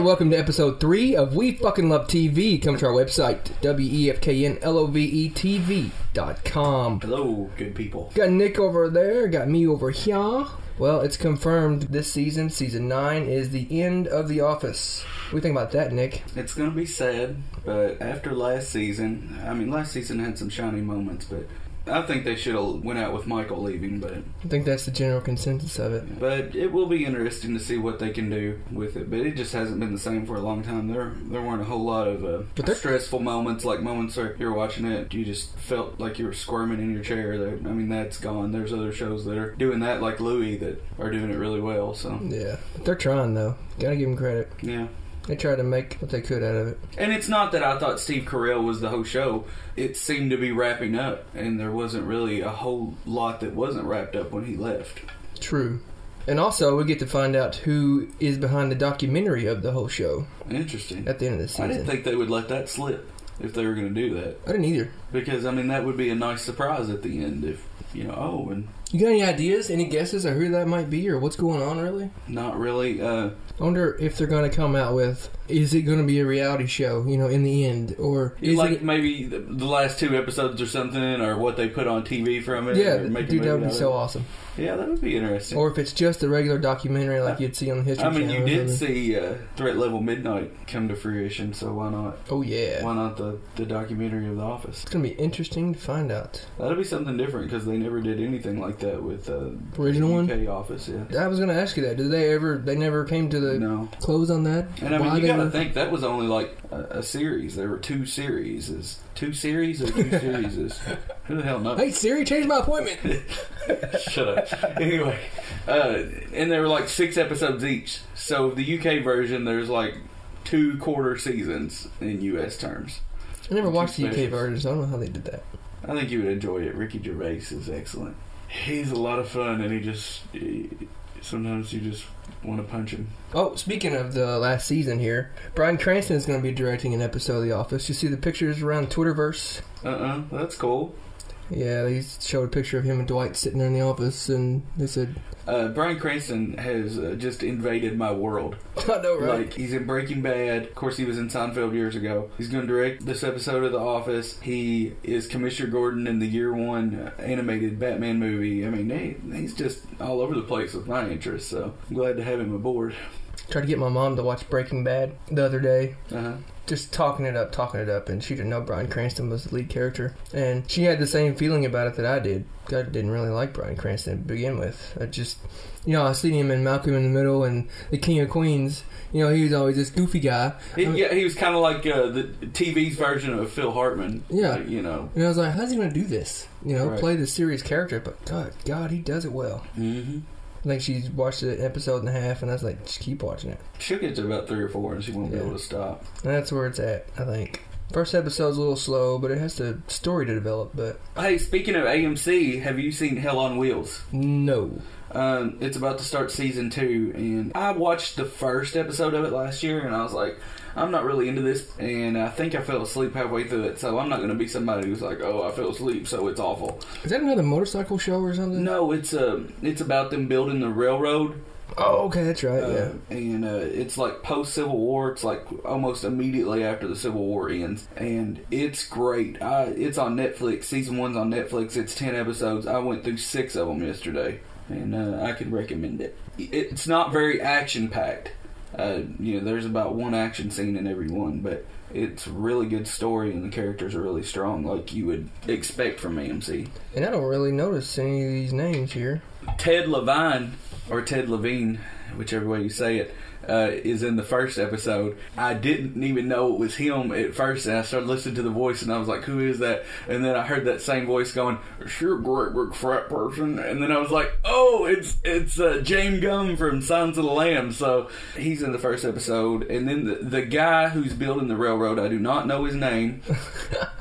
And welcome to episode 3 of We Fucking Love TV. Come to our website, WEFKNLOVETV.com. Hello, good people. Got Nick over there, got me over here. Well, it's confirmed this season, season 9, is the end of The Office. What do you think about that, Nick? It's going to be sad, but after last season, last season had some shining moments, but I think they should have went out with Michael leaving, but I think that's the general consensus of it. But it will be interesting to see what they can do with it. But it just hasn't been the same for a long time. There weren't a whole lot of stressful moments, like moments where you're watching it, you just felt like you were squirming in your chair. That's gone. There's other shows that are doing that, like Louie, that are doing it really well. So yeah, they're trying though. Gotta give them credit. Yeah. They tried to make what they could out of it. And it's not that I thought Steve Carell was the whole show. It seemed to be wrapping up, and there wasn't really a whole lot that wasn't wrapped up when he left. True. And also, we get to find out who is behind the documentary of the whole show. Interesting. At the end of the season. I didn't think they would let that slip if they were going to do that. I didn't either. Because, that would be a nice surprise at the end if, and... You got any ideas, any guesses of who that might be or what's going on, really? Not really. I wonder if they're going to come out with, is it going to be a reality show, in the end? Or is it maybe the last 2 episodes or something, or what they put on TV from it? Yeah, dude, that would be so awesome. Yeah, that would be interesting. Or if it's just a regular documentary like you'd see on the History Channel. You did see Threat Level Midnight come to fruition, so why not? Oh, yeah. Why not the documentary of The Office? It's going to be interesting to find out. That'll be something different, because they never did anything like that with original the UK one? Office, yeah. I was going to ask you that. Did they never came to the close on that? And you got to think, that was only like a series. There were 2 series. 2 series or 2 series? Who the hell knows? Hey, Siri, change my appointment. Shut up. Anyway, and there were like 6 episodes each. So the UK version, there's like 2 quarter seasons in US terms. I never watched the UK version, so I don't know how they did that. I think you would enjoy it. Ricky Gervais is excellent. He's a lot of fun, and sometimes you just want to punch him. Oh, speaking of the last season here, Bryan Cranston is going to be directing an episode of The Office. You see the pictures around Twitterverse? That's cool. Yeah, they showed a picture of him and Dwight sitting there in the office, and they said... Bryan Cranston has just invaded my world. I know, right? Like, he's in Breaking Bad. Of course, he was in Seinfeld years ago. He's going to direct this episode of The Office. He is Commissioner Gordon in the Year 1 animated Batman movie. He's just all over the place with my interests, so I'm glad to have him aboard. Tried to get my mom to watch Breaking Bad the other day. Uh-huh. Just talking it up, and she didn't know Bryan Cranston was the lead character. And she had the same feeling about it that I did. I didn't really like Bryan Cranston to begin with. I just, I seen him in Malcolm in the Middle and The King of Queens. He was always this goofy guy. He was kind of like the TV's version of Phil Hartman. Yeah. And I was like, how's he going to do this? Right. Play this serious character. But God, he does it well. Mm-hmm. I think she's watched an episode and a half, and I was like, just keep watching it. She'll get to about 3 or 4, and she won't be able to stop. And that's where it's at, I think. First episode's a little slow, but it has a story to develop. But hey, speaking of AMC, have you seen Hell on Wheels? No. It's about to start season 2, and I watched the first episode of it last year, and I was like, I'm not really into this, and I think I fell asleep halfway through it, so I'm not going to be somebody who's like, oh, I fell asleep, so it's awful. Is that another motorcycle show or something? No, it's about them building the railroad. Oh, okay, that's right, yeah. And it's like post-Civil War. It's like almost immediately after the Civil War ends. And it's great. It's on Netflix. Season 1's on Netflix. It's 10 episodes. I went through 6 of them yesterday. And I can recommend it. It's not very action-packed. There's about 1 action scene in every one. But it's a really good story, and the characters are really strong, like you would expect from AMC. And I don't really notice any of these names here. Ted Levine, or Ted Levine, whichever way you say it, is in the first episode. I didn't even know it was him at first, and I started listening to the voice, and I was like, who is that? And then I heard that same voice going, "You're a great big frat person." And then I was like, oh, it's James Gum from Silence of the Lambs. So he's in the first episode. And then the guy who's building the railroad, I do not know his name,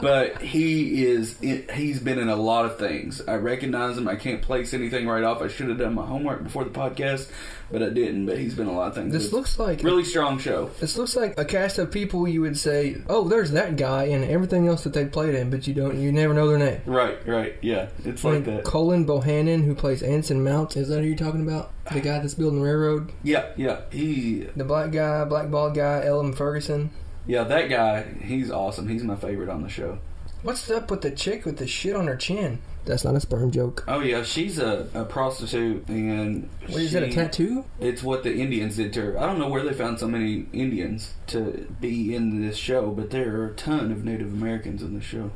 but he's been in a lot of things. I recognize him. I can't place anything right off. I should have done my homework before the podcast, but I didn't. But he's been in a lot of things. This looks like really strong show. This looks like a cast of people you would say, oh, there's that guy and everything else that they played in, but you never know their name. Right, yeah. It's like that. Colin Bohannon, who plays Anson Mount, is that who you're talking about? The guy that's building the railroad? Yeah. The black guy, black bald guy, Ellen Ferguson. Yeah, that guy, he's awesome. He's my favorite on the show. What's up with the chick with the shit on her chin? That's not a sperm joke. Oh, yeah, she's a prostitute, and What, is that a tattoo? It's what the Indians did to her. I don't know where they found so many Indians to be in this show, but there are a ton of Native Americans in the show.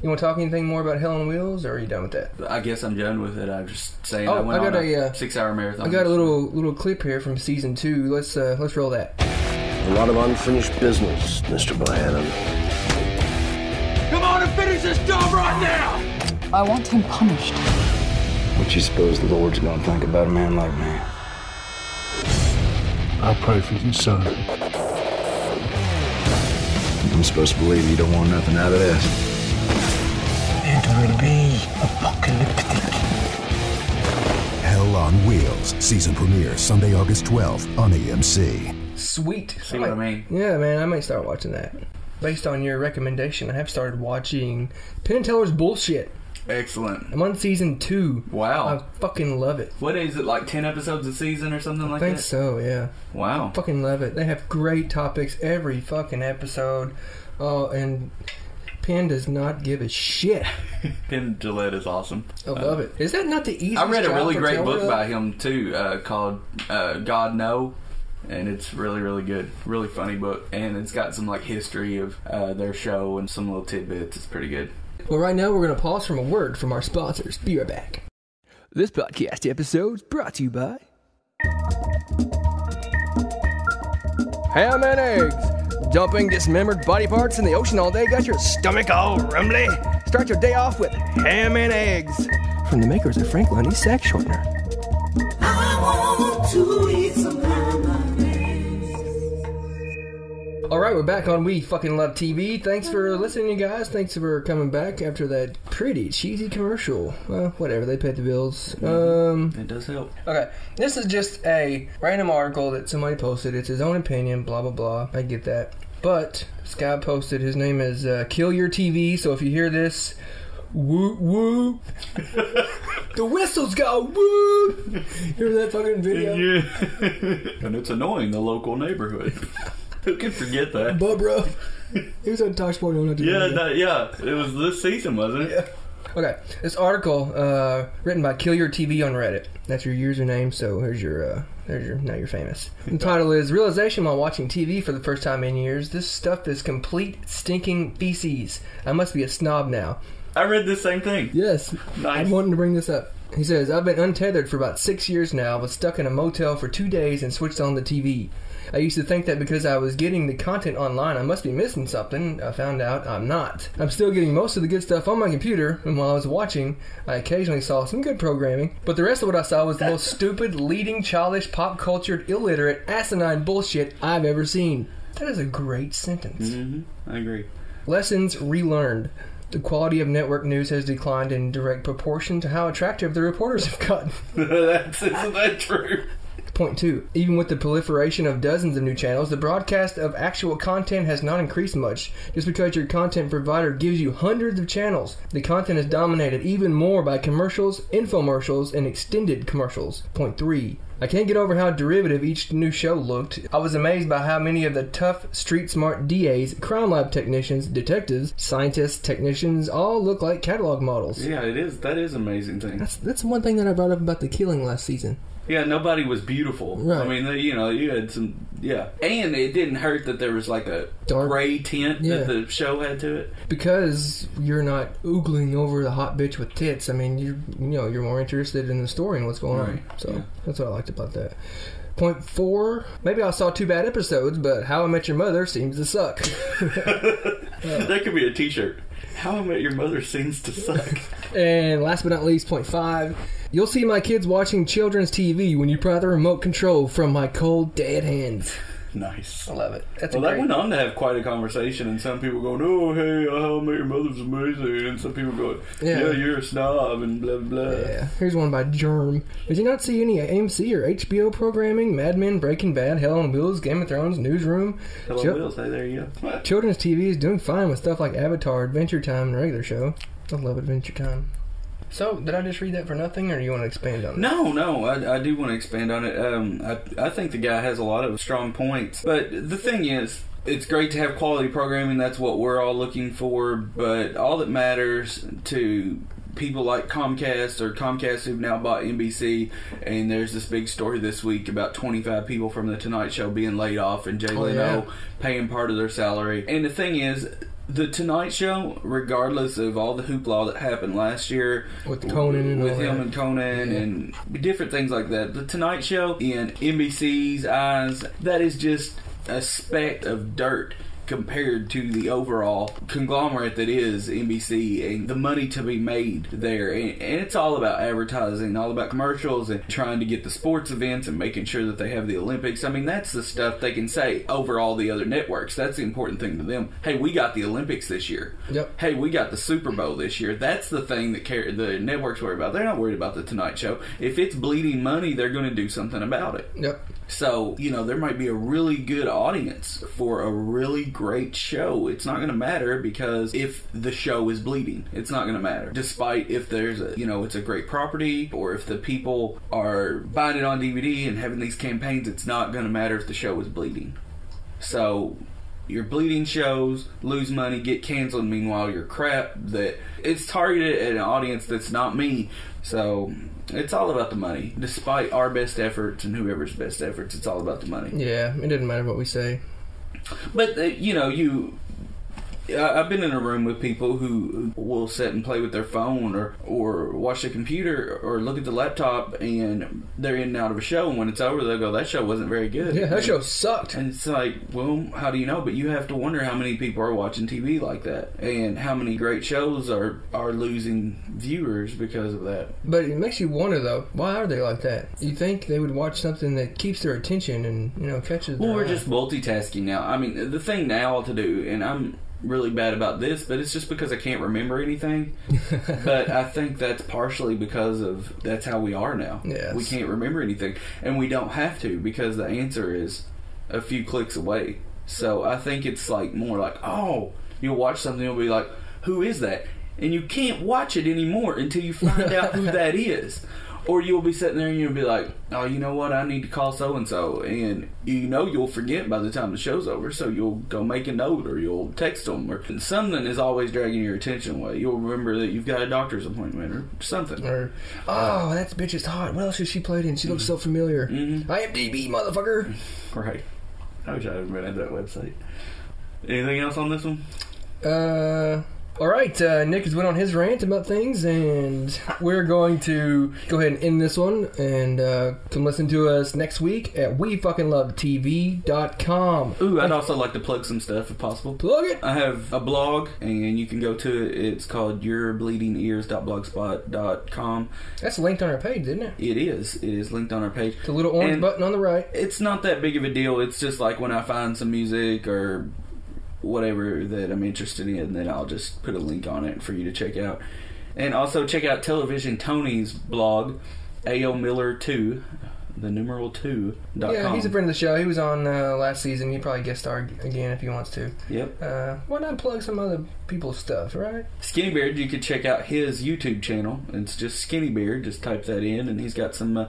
You want to talk anything more about Hell on Wheels, or are you done with that? I guess I'm done with it. I'm just saying I went got on a 6-hour marathon. I got a little clip here from season 2. Let's roll that. A lot of unfinished business, Mr. Bohannon. Come on and finish this job right now! I want him punished. What you suppose the Lord's gonna think about a man like me? I pray for you, son. I'm supposed to believe you don't want nothing out of this. It will be apocalyptic. Hell on Wheels. Season premiere Sunday, August 12th on AMC. Sweet. See what I mean? Yeah, man, I might start watching that. Based on your recommendation, I have started watching Penn and Teller's Bullshit. Excellent. I'm on season 2. Wow. I fucking love it. What is it, like 10 episodes a season or something like that? I think so, yeah. Wow. I fucking love it. They have great topics every fucking episode. Oh, and Penn does not give a shit. Penn Jillette is awesome. I love it. Is that not the easiest I read a job really for great Teller, book though? by him, too, called God No. And it's really, really good. Really funny book. And it's got some, like, history of their show and some little tidbits. It's pretty good. Well, right now we're going to pause from a word from our sponsors. Be right back. This podcast episode is brought to you by Ham and Eggs. Dumping dismembered body parts in the ocean all day got your stomach all rumbly? Start your day off with Ham and Eggs. From the makers of Frank Lundy's Sack Shortener. I want to eat some ham and eggs. Alright, we're back on We Fucking Love TV. Thanks for listening, you guys. Thanks for coming back after that pretty cheesy commercial. Well, whatever, they paid the bills. It does help. Okay, this is just a random article that somebody posted. It's his own opinion, blah, blah, blah. I get that. But this guy posted, his name is KillYourTv, so if you hear this, woo, woo. The whistles go, woo. Hear that fucking video? Yeah. And it's annoying the local neighborhood. Who can forget that? Bubba. He was on Talk Sport. Yeah. It was this season, wasn't it? Yeah. Okay, this article written by KillYourTv on Reddit. That's your username, so here's your now you're famous. The title is Realization while watching TV for the first time in years. This stuff is complete stinking feces. I must be a snob now. I read the same thing. Yes. Nice. I'm wanting to bring this up. He says, I've been untethered for about 6 years now, was stuck in a motel for 2 days and switched on the TV. I used to think that because I was getting the content online, I must be missing something. I found out I'm not. I'm still getting most of the good stuff on my computer, and while I was watching, I occasionally saw some good programming, but the rest of what I saw was the most stupid, leading, childish, pop-cultured, illiterate, asinine bullshit I've ever seen. That is a great sentence. Mm-hmm. I agree. Lessons relearned. The quality of network news has declined in direct proportion to how attractive the reporters have gotten. Isn't that true? Point 2. Even with the proliferation of dozens of new channels, the broadcast of actual content has not increased much. Just because your content provider gives you hundreds of channels, the content is dominated even more by commercials, infomercials, and extended commercials. Point 3. I can't get over how derivative each new show looked. I was amazed by how many of the tough, street-smart DAs, crime lab technicians, detectives, scientists, technicians, all look like catalog models. Yeah, it is. That is an amazing thing. That's one thing that I brought up about The Killing last season. Yeah, nobody was beautiful. Right. I mean, you had some, yeah. And it didn't hurt that there was like a dark gray tint that the show had to it. Because you're not oogling over the hot bitch with tits. I mean, you're more interested in the story and what's going on. So that's what I liked about that. Point 4, maybe I saw 2 bad episodes, but How I Met Your Mother seems to suck. That could be a t-shirt. How I Met Your Mother seems to suck. And last but not least, point 5, you'll see my kids watching children's TV when you pry the remote control from my cold, dead hands. Nice. I love it. That's Well, that went on to have quite a conversation, and some people going, "Oh, hey, How I Met Your Mother's amazing," and some people going, "Yeah, you're a snob," and blah blah. Yeah. Here's one by Germ. Did you not see any AMC or HBO programming? Mad Men, Breaking Bad, Hell on Wheels, Game of Thrones, Newsroom. Hell on Wheels. Hey, there you go. Children's TV is doing fine with stuff like Avatar, Adventure Time, and regular show. I love Adventure Time. So, did I just read that for nothing, or do you want to expand on it? No, I do want to expand on it. I think the guy has a lot of strong points. But the thing is, it's great to have quality programming. That's what we're all looking for. But all that matters to people like Comcast who've now bought NBC, and there's this big story this week about 25 people from The Tonight Show being laid off and Jay Leno paying part of their salary. And the thing is, The Tonight Show, regardless of all the hoopla that happened last year with Conan and with him and Conan and different things like that, The Tonight Show, in NBC's eyes, that is just a speck of dirt compared to the overall conglomerate that is NBC and the money to be made there. And it's all about advertising, all about commercials and trying to get the sports events and making sure that they have the Olympics. I mean, that's the stuff they can say over all the other networks. That's the important thing to them. Hey, we got the Olympics this year. Yep. Hey, we got the Super Bowl this year. That's the thing that the networks worry about. They're not worried about the Tonight Show. If it's bleeding money, they're going to do something about it. Yep. So, there might be a really good audience for a really great show. It's not going to matter because if the show is bleeding, it's not going to matter. Despite if there's it's a great property, or if the people are buying it on DVD and having these campaigns, it's not going to matter if the show is bleeding. So, your bleeding shows lose money, get canceled. Meanwhile, your crap that it's targeted at an audience that's not me. So it's all about the money. Despite our best efforts and whoever's best efforts, it's all about the money. Yeah, it doesn't matter what we say. But I've been in a room with people who will sit and play with their phone or watch the computer or look at the laptop, and they're in and out of a show, and when it's over they'll go, that show wasn't very good. Yeah, that show sucked. And it's like, well, how do you know? But you have to wonder how many people are watching TV like that, and how many great shows are losing viewers because of that. But it makes you wonder, though, why are they like that? You think they would watch something that keeps their attention and catches their Well, we're eye. just multitasking now. I mean, the thing now to do, and I'm really bad about this, but it's just because I can't remember anything. But I think that's partially because of that's how we are now. Yes. We can't remember anything, and we don't have to, because the answer is a few clicks away. So I think it's like more like, oh, you'll watch something, you'll be like, who is that? And you can't watch it anymore until you find out who that is. Or you'll be sitting there and you'll be like, oh, you know what, I need to call so-and-so. And you'll forget by the time the show's over, so you'll go make a note or you'll text them. Or something is always dragging your attention away. You'll remember that you've got a doctor's appointment or something. Or, oh, that bitch is hot. What else has she played in? She looks so familiar. Mm-hmm. IMDb, motherfucker. Right. I wish I had been at that website. Anything else on this one? Alright, Nick has went on his rant about things, and we're going to go ahead and end this one, and come listen to us next week at WeFuckingLoveTV.com. Ooh, I'd also like to plug some stuff if possible. Plug it! I have a blog, and you can go to it. It's called yourbleedingears.blogspot.com. That's linked on our page, isn't it? It is. It is linked on our page. The little orange button on the right. It's not that big of a deal. It's just like when I find some music or whatever that I'm interested in, then I'll just put a link on it for you to check out. And also check out Television Tony's blog, AOMiller2, the numeral 2.com. Yeah, he's a friend of the show. He was on last season. He probably guest star again if he wants to. Yep. Why not plug some other people's stuff, right? Skinny Beard, you could check out his YouTube channel. It's just Skinny Beard. Just type that in, and he's got some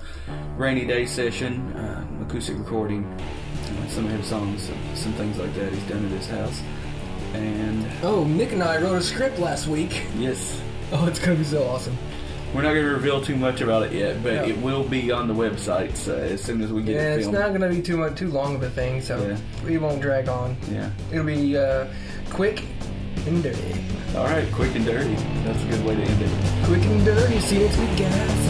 rainy day session, acoustic recording, some of his songs, some things like that he's done at his house. And Nick and I wrote a script last week. Yes. Oh, it's gonna be so awesome. We're not going to reveal too much about it yet, but it will be on the website as soon as we get it filmed. It's not going to be too long of a thing, so we won't drag on. Yeah. It'll be quick and dirty. All right, quick and dirty. That's a good way to end it. Quick and dirty. See you next week, guys.